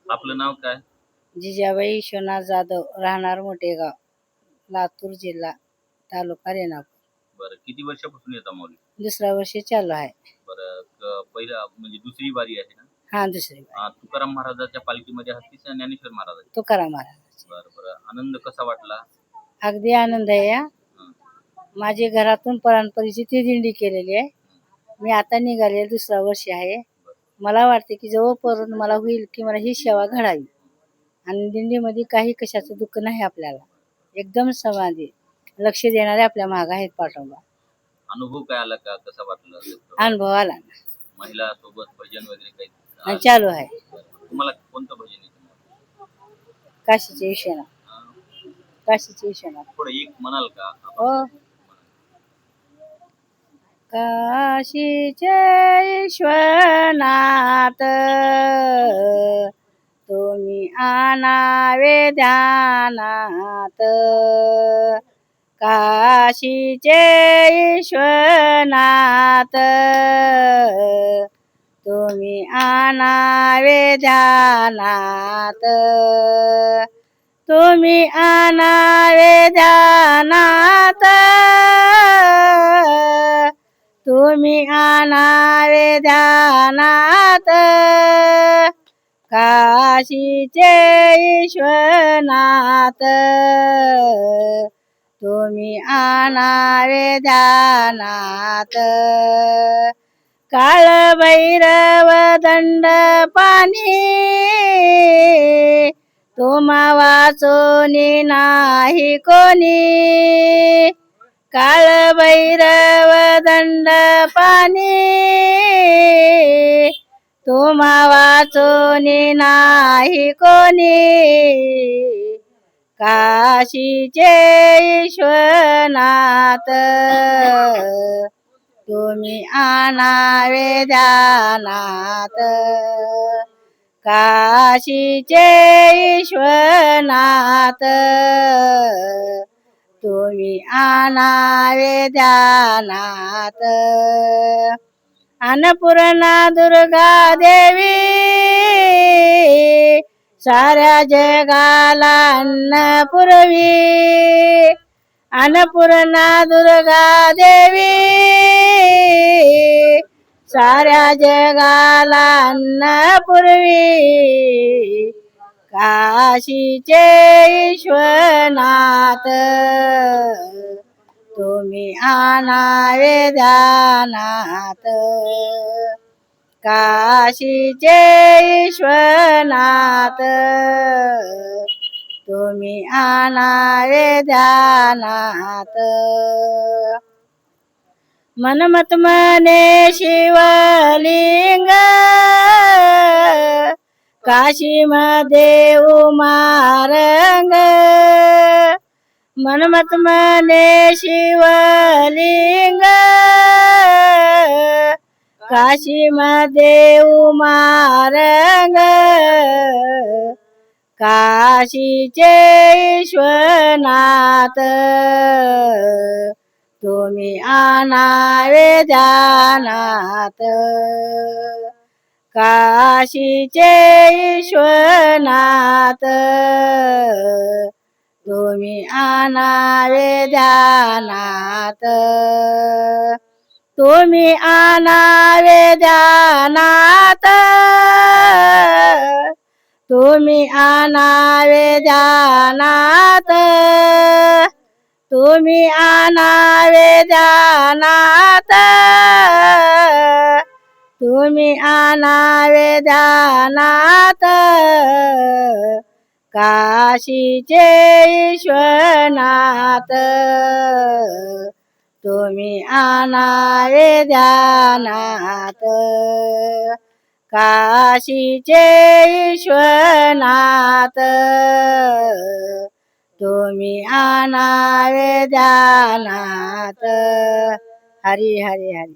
आपलं नाव काय? जिजाबाई विश्वनाथ जाधव, राहणार मोठेगाव, लातूर जिल्हा, तालुका रेणापूर. बरं, किती वर्षापासून येता माऊली? दुसरा वर्षी चालू आहे. बरं, पहिला म्हणजे दुसरी वारी आहे ना? हा, दुसरी तुकाराम महाराजाच्या पालखीमध्ये आहात की ज्ञानेश्वर महाराजांच्या? तुकाराम महाराज. बरं बरं, आनंद कसा वाटला? अगदी आनंद आहे. हं. माझी घरातून परंपरेची ती दिंडी केलेली आहे. मी आता निघाले, दुसरा वर्ष आहे. मला वाटते की जवळपर्यंत मला होईल की मला ही सेवा घडावी. आणि दिंडीमध्ये काही कशाचं दुःख नाही आपल्याला. एकदम समाधी लक्ष देणारे आपल्या मागे आहेत पाठोबा. अनुभव काय आला का? कसा वाटला? अनुभव आला ना. महिला सोबत भजन वगैरे काही आणि चालू आहे. तुम्हाला कोणतं भजन येतं? काशीचे विश्वनाथ, काशीचे विश्वनाथ. थोडं एक म्हणाल का? हो. काशीचे विश्वनाथ, तुम्ही आनावे ध्यानात. काशीचे विश्वनाथ, तुम्ही आनावे ध्यानात. तुम्ही आनावे ध्यानात. तुम्ही आनावे ध्यानात. काशीचे विश्वनाथ, तुम्ही आनावे ध्यानात. काळ भैरव दंड पाणी, तुम्हा वाचोनी नाही कोणी. काळ भैरव दंड पाणी, तुम्हा वाचोनी नाही कोणी. काशीचे विश्वनाथ, तुम्ही आनावे ध्यानात. काशीचे विश्वनाथ, तुम्ही आनावे ध्यानात. अन्नपूर्णा दुर्गा देवी, साऱ्या जगाला अन्न पुरवी. अन्नपूर्णा दुर्गा देवी, साऱ्या जगाला अन्न पुरवी. काशीचे विश्वनाथ, तुम्ही आनावे ध्यानात. काशीचे विश्वनाथ, तुम्ही आनावे ध्यानात. मनमत मने शिवलिंग, काशीमध्ये उमारंग. मनमत मने शिवलिंग, काशीमध्ये उमारंग. काशीचे विश्वनाथ, तुम्ही आनावे ध्यानात. काशीचे विश्वनाथ, तुम्ही आनावे ध्यानात. तुम्ही आनावे ध्यानात. तुम्ही आनावे ध्यानात. तुम्ही आनावे ध्यानात. तुम्ही आनावे ध्यानात. काशीचे विश्वनाथ, तुम्ही आनावे ध्यानात. काशीचे विश्वनाथ, तुम्ही आनावे ध्यानात. हरी हरी हरी.